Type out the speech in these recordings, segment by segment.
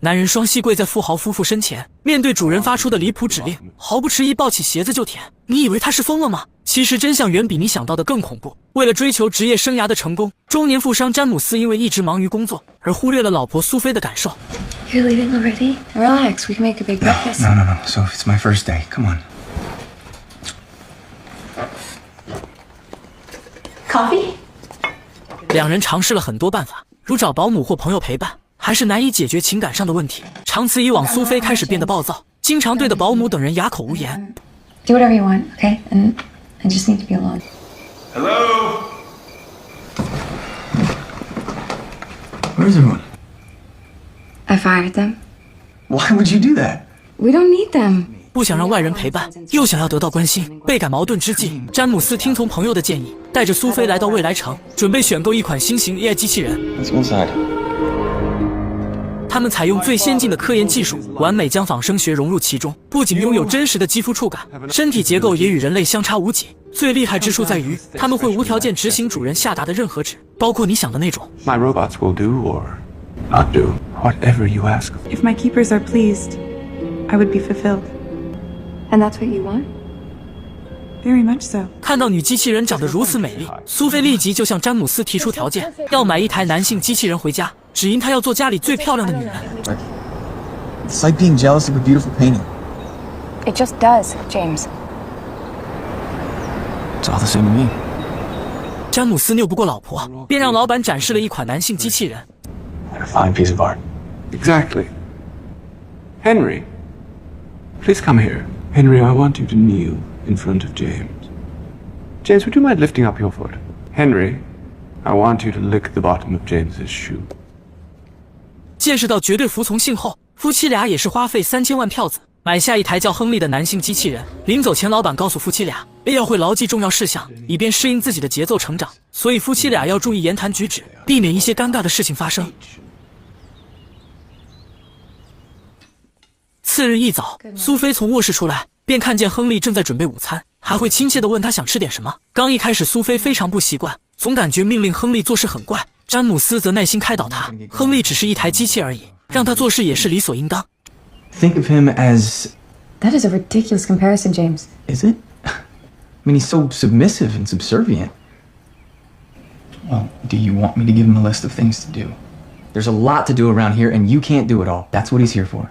男人双膝跪在富豪夫妇身前，面对主人发出的离谱指令，毫不迟疑抱起鞋子就舔。你以为他是疯了吗？其实真相远比你想到的更恐怖。为了追求职业生涯的成功，中年富商詹姆斯因为一直忙于工作，而忽略了老婆苏菲的感受。You're leaving already? Relax, we can make a big breakfast. No, Sophie, it's my first day. Come on. Coffee? 两人尝试了很多办法，如找保姆或朋友陪伴，还是难以解决情感上的问题。长此以往，苏菲开始变得暴躁，经常对着保姆等人哑口无言。Do whatever you want, okay? And I just need to be alone. Hello? Where's everyone? I fired them. Why would you do that? We don't need them. 不想让外人陪伴，又想要得到关心，倍感矛盾之际，詹姆斯听从朋友的建议，带着苏菲来到未来城，准备选购一款新型 AI 机器人。Let's go inside. 他们采用最先进的科研技术，完美将仿生学融入其中，不仅拥有真实的肌肤触感，身体结构也与人类相差无几。最厉害之处在于，他们会无条件执行主人下达的任何旨，包括你想的那种。My robots will do or not do whatever you ask. If my keepers are pleased, I would be fulfilled. And that's what you want? Very much so. 看到女机器人长得如此美丽，苏菲立即就向詹姆斯提出条件，要买一台男性机器人回家，只因她要做家里最漂亮的女人。It's like being jealous of a beautiful painting. It just does, James. It's all the same to me. 詹姆斯拗不过老婆，便让老板展示了一款男性机器人。Like a fine piece of art. Exactly. Henry, please come here. Henry, I want you to kneel in front of James. James, would you mind lifting up your foot? Henry, I want you to lick the bottom of James's shoe. 见识到绝对服从性后，夫妻俩也是花费3000万票子买下一台叫亨利的男性机器人。临走前，老板告诉夫妻俩，要会牢记重要事项，以便适应自己的节奏成长。所以夫妻俩要注意言谈举止，避免一些尴尬的事情发生。次日一早，苏菲从卧室出来，便看见亨利正在准备午餐，还会亲切地问他想吃点什么。刚一开始，苏菲非常不习惯，总感觉命令亨利做事很怪。詹姆斯则耐心开导他，亨利只是一台机器而已，让他做事也是理所应当。Think of him as... That is a ridiculous comparison, James. Is it? I mean, he's so submissive and subservient. Well, do you want me to give him a list of things to do? There's a lot to do around here, and you can't do it all. That's what he's here for.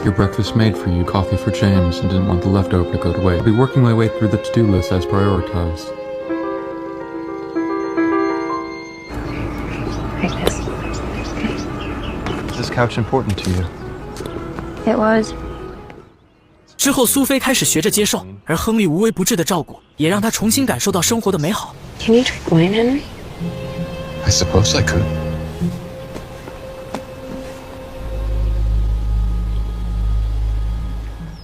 Your breakfast made for you, coffee for James, and didn't want the leftover to go to waste. I'll be working my way through the to-do list as prioritized. Like this. Is this couch important to you? It was. 之后，苏菲开始学着接受，而亨利无微不至的照顾，也让她重新感受到生活的美好。Can you drink wine, Henry? I suppose I could.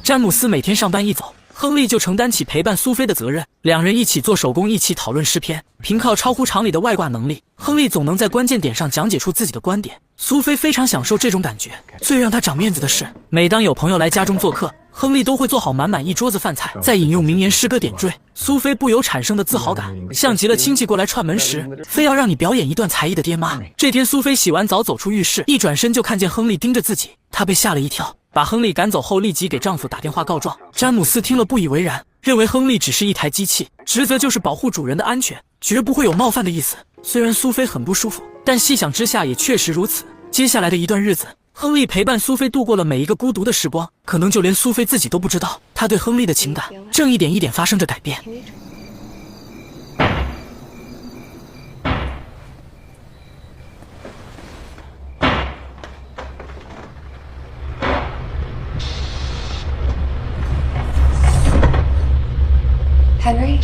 詹姆斯每天上班一走，亨利就承担起陪伴苏菲的责任，两人一起做手工，一起讨论诗篇。凭靠超乎常理的外挂能力，亨利总能在关键点上讲解出自己的观点。苏菲非常享受这种感觉。最让她长面子的是，每当有朋友来家中做客，亨利都会做好满满一桌子饭菜，再引用名言诗歌点缀。苏菲不由产生的自豪感，像极了亲戚过来串门时，非要让你表演一段才艺的爹妈。这天，苏菲洗完澡走出浴室，一转身就看见亨利盯着自己，她被吓了一跳。把亨利赶走后，立即给丈夫打电话告状。詹姆斯听了不以为然，认为亨利只是一台机器，职责就是保护主人的安全，绝不会有冒犯的意思。虽然苏菲很不舒服，但细想之下也确实如此。接下来的一段日子，亨利陪伴苏菲度过了每一个孤独的时光，可能就连苏菲自己都不知道，她对亨利的情感正一点一点发生着改变。Henry?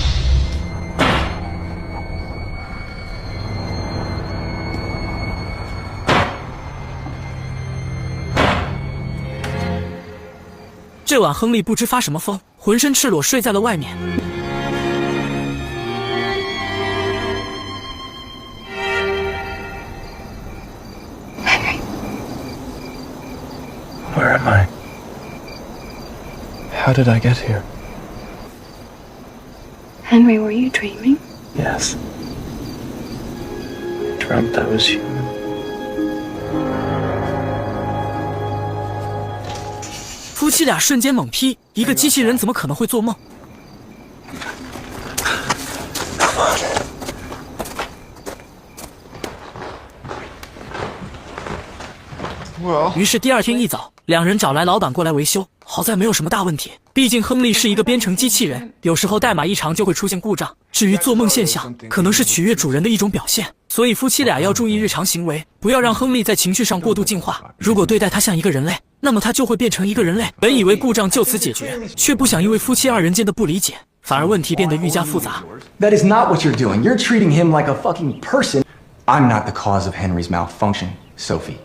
这晚，亨利不知发什么疯，浑身赤裸睡在了外面。Henry? Where am I? How did I get here? Henry, were you dreaming? Yes. I dreamt I was human. 妻俩瞬间猛批：一个机器人怎么可能会做梦？于是第二天一早，两人找来老板过来维修。好在没有什么大问题，毕竟亨利是一个编程机器人，有时候代码异常就会出现故障。至于做梦现象，可能是取悦主人的一种表现，所以夫妻俩要注意日常行为，不要让亨利在情绪上过度进化。如果对待他像一个人类，那么他就会变成一个人类。本以为故障就此解决，却不想因为夫妻二人间的不理解，反而问题变得愈加复杂。 That is not what you're doing. You're treating him like a fucking person. I'm not the cause of Henry's malfunction, Sophie.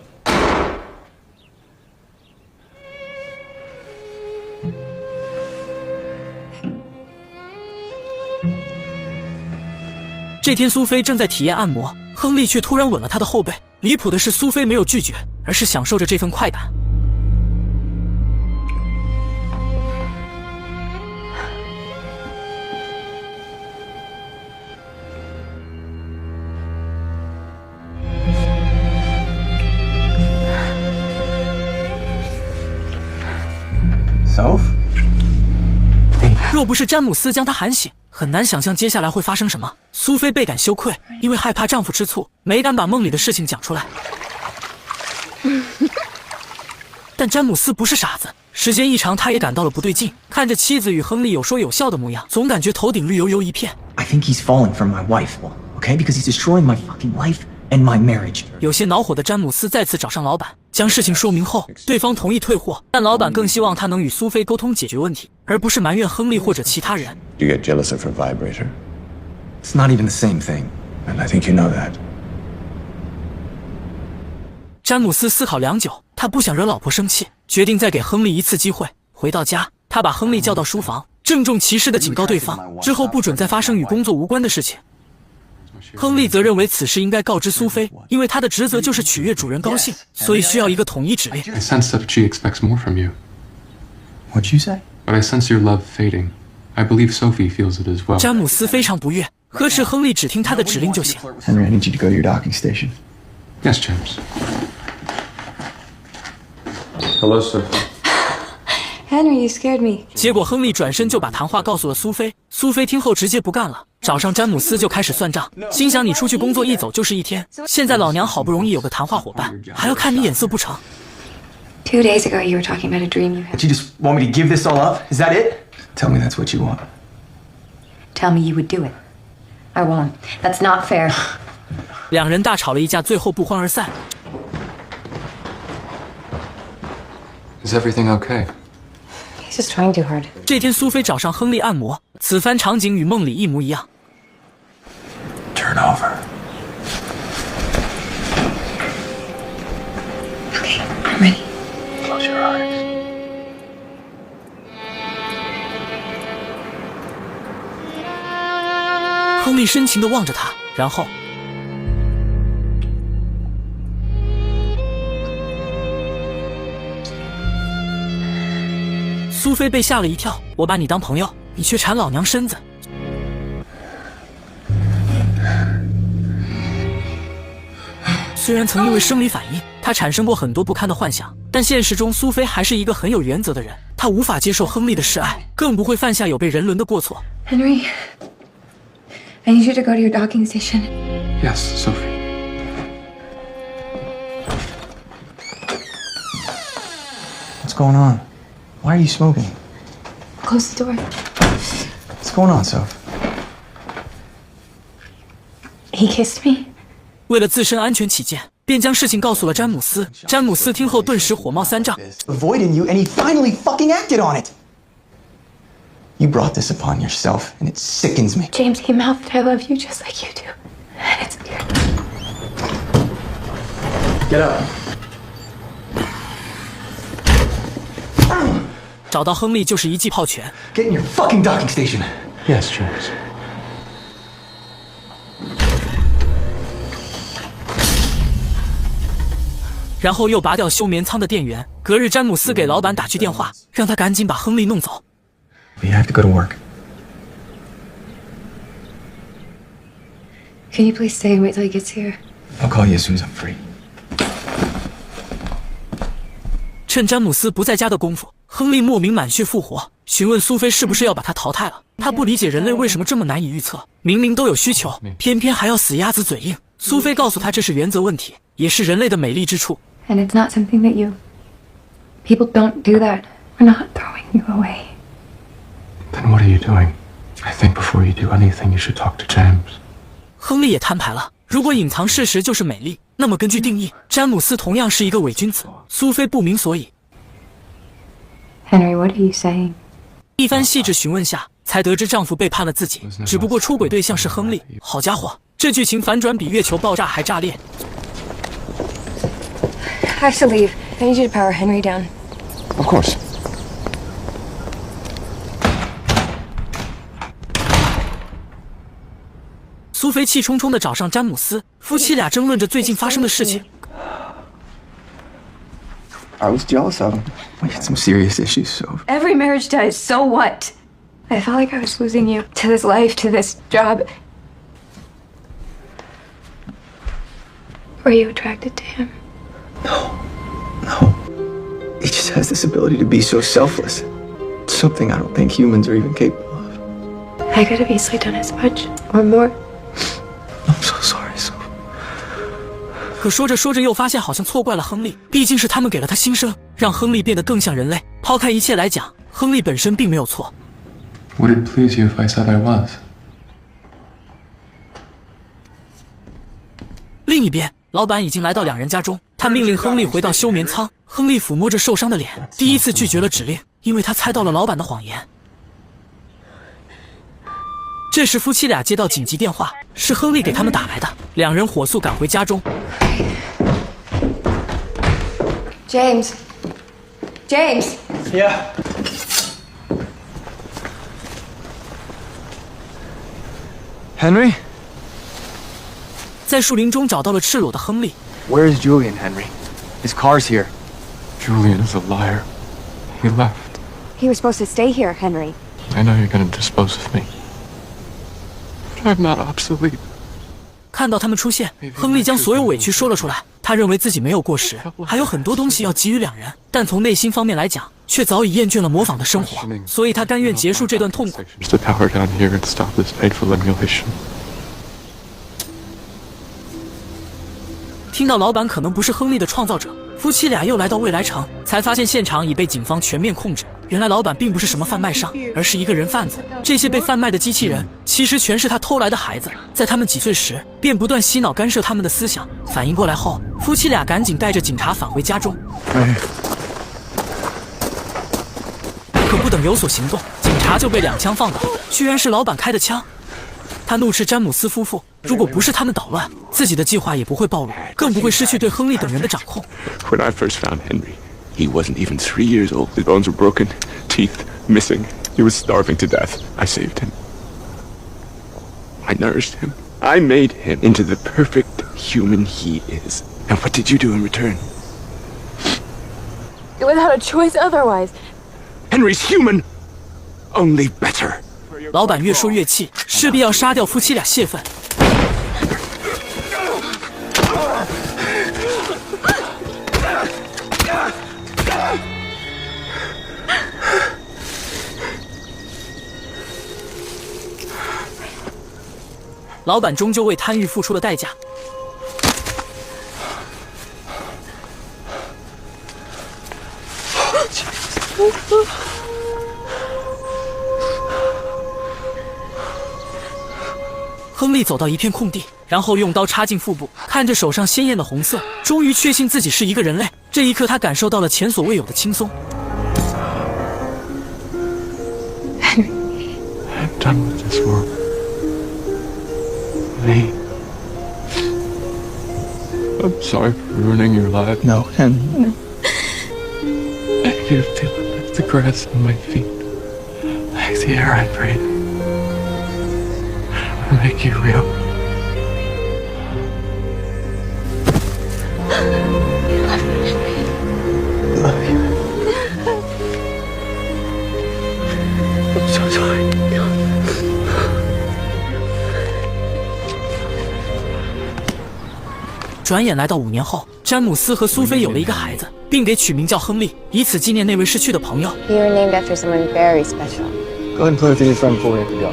这天，苏菲正在体验按摩，亨利却突然吻了她的后背。离谱的是，苏菲没有拒绝，而是享受着这份快感。Soph? 若不是詹姆斯将她喊醒，很难想象接下来会发生什么。苏菲倍感羞愧，因为害怕丈夫吃醋，没敢把梦里的事情讲出来。但詹姆斯不是傻子，时间一长，他也感到了不对劲。看着妻子与亨利有说有笑的模样，总感觉头顶绿油油一片。I think he's falling for my wife, okay? Because he's destroying my fucking life and my marriage. 有些恼火的詹姆斯再次找上老板，将事情说明后，对方同意退货，但老板更希望他能与苏菲沟通解决问题，而不是埋怨亨利或者其他人。 You get jealous of her vibrator? It's not even the same thing. And I think you know that. 詹姆斯思考良久，他不想惹老婆生气，决定再给亨利一次机会。回到家，他把亨利叫到书房，郑重其事地警告对方，之后不准再发生与工作无关的事情。亨利则认为此事应该告知苏菲，因为他的职责就是取悦主人高兴，所以需要一个统一指令。 I sense that she expects more from you, What'd you say? but I sense your love fading. I believe Sophie feels it as well. 詹姆斯非常不悦，呵斥亨利只听他的指令就行。 Henry, I need you to go to your docking station. Yes, James. Hello, Sophie. Henry, you scared me. 结果亨利转身就把谈话告诉了苏菲，苏菲听后直接不干了，找上詹姆斯就开始算账，心想你出去工作一走就是一天，现在老娘好不容易有个谈话伙伴，还要看你眼色不成？ 2 days ago, you were talking about a dream you had. But you just want me to give this all up? Is that it? Tell me that's what you want. Tell me you would do it. I won't. That's not fair. 两人大吵了一架，最后不欢而散。 Is everything okay? He's just trying too hard. 这天，苏菲找上亨利按摩，此番场景与梦里一模一样。 Turn over. Okay, I'm ready. Close your eyes. 亨利深情地望着她，然后苏菲被吓了一跳。我把你当朋友，你却缠老娘身子。虽然曾因为生理反应，她产生过很多不堪的幻想，但现实中苏菲还是一个很有原则的人。她无法接受亨利的示爱，更不会犯下有被人伦的过错。 Henry, I need you to go to your docking station. Yes, Sophie. What's going on? Why are you smoking? Close the door. What's going on, Soph? He kissed me. 为了自身安全起见，便将事情告诉了詹姆斯。詹姆斯听后顿时火冒三丈。 Avoiding you, and he finally fucking acted on it. You brought this upon yourself, and it sickens me. James, he mouthed I love you just like you do. And it's weird. Get up. 找到亨利就是一记炮拳。 Get in your fucking docking station. Yes, James. 然后又拔掉休眠舱的电源。隔日，詹姆斯给老板打去电话，让他赶紧把亨利弄走。 We have to go to work. Can you please stay and wait till he gets here? I'll call you as soon as I'm free. 趁詹姆斯不在家的功夫，亨利莫名满血复活，询问苏菲是不是要把他淘汰了。他不理解人类为什么这么难以预测，明明都有需求，偏偏还要死鸭子嘴硬。苏菲告诉他这是原则问题，也是人类的美丽之处。 And it's not something that you. People don't do that. We're not throwing you away. Then what are you doing? I think before you do anything, you should talk to James. 亨利也摊牌了，如果隐藏事实就是美丽，那么根据定义，詹姆斯同样是一个伪君子。苏菲不明所以。 Henry, what are you saying? 一番细致询问下，才得知丈夫背叛了自己，只不过出轨对象是亨利。好家伙，这剧情反转比月球爆炸还炸裂。 I have to leave. I need you to power Henry down. Of course. 苏菲气冲冲地找上詹姆斯，夫妻俩争论着最近发生的事情。 I was jealous of him. We had some serious issues, so. Every marriage does. So what? I felt like I was losing you to this life, to this job. Were you attracted to him? No. He just has this ability to be so selfless. It's something I don't think humans are even capable of. I could have easily done as much or more. I'm so sorry, Sophie. 可说着说着，又发现好像错怪了亨利，毕竟是他们给了他新生，让亨利变得更像人类。抛开一切来讲，亨利本身并没有错。 Would it please you if I said I was? 另一边，老板已经来到两人家中，他命令亨利回到休眠舱。亨利抚摸着受伤的脸，第一次拒绝了指令，因为他猜到了老板的谎言。这时，夫妻俩接到紧急电话，是亨利给他们打来的，两人火速赶回家中。 James. James. Yeah. Henry? 在树林中找到了赤裸的亨利。 Where is Julian, Henry? His car's here. Julian is a liar. He left. He was supposed to stay here, Henry. I know you're gonna dispose of me. But I'm not obsolete. 看到他们出现，亨利将所有委屈说了出来。他认为自己没有过时，还有很多东西要给予两人，但从内心方面来讲，却早已厌倦了模仿的生活，所以他甘愿结束这段痛苦。 To power down here and stop this painful emulation. 听到老板可能不是亨利的创造者，夫妻俩又来到未来城，才发现现场已被警方全面控制。原来老板并不是什么贩卖商，而是一个人贩子。这些被贩卖的机器人，其实全是他偷来的孩子。在他们几岁时，便不断洗脑干涉他们的思想。反应过来后，夫妻俩赶紧带着警察返回家中。可不等有所行动，警察就被2枪放倒，居然是老板开的枪。他怒斥詹姆斯夫妇，如果不是他们捣乱，自己的计划也不会暴露，更不会失去对亨利等人的掌控。 When I first found Henry, he wasn't even 3 years old. His bones were broken, teeth missing. He was starving to death. I saved him. I nourished him. I made him into the perfect human he is. And what did you do in return? Without a choice otherwise. Henry's human, only better. 老板越说越气，势必要杀掉夫妻俩泄愤。老板终究为贪欲付出了代价。亨利走到一片空地，然后用刀插进腹部，看着手上鲜艳的红色，终于确信自己是一个人类。这一刻，他感受到了前所未有的轻松。I'm done with this world. Lee. I'm sorry for ruining your life. No, Henry. I need you to feel it like the grass on my feet, like the air I breathe. I make you real. Love you. I'm so sorry. 转眼来到5年后，詹姆斯和苏菲有了一个孩子，并给取名叫亨利，以此纪念那位逝去的朋友。 You were named after someone very special. Go ahead and play with your new friend before we have to go.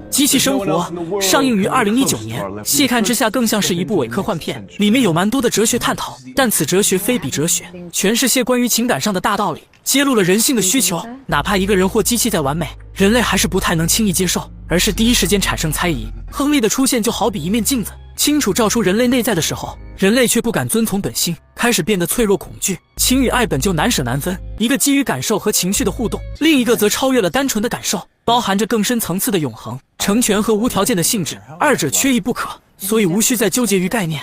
机器生活上映于2019年，细看之下更像是一部伪科幻片，里面有蛮多的哲学探讨，但此哲学非彼哲学，全是些关于情感上的大道理，揭露了人性的需求。哪怕一个人或机器再完美，人类还是不太能轻易接受，而是第一时间产生猜疑。亨利的出现就好比一面镜子，清楚照出人类内在的时候，人类却不敢遵从本心，开始变得脆弱恐惧。情与爱本就难舍难分，一个基于感受和情绪的互动，另一个则超越了单纯的感受，包含着更深层次的永恒、成全和无条件的性质，二者缺一不可，所以无需再纠结于概念。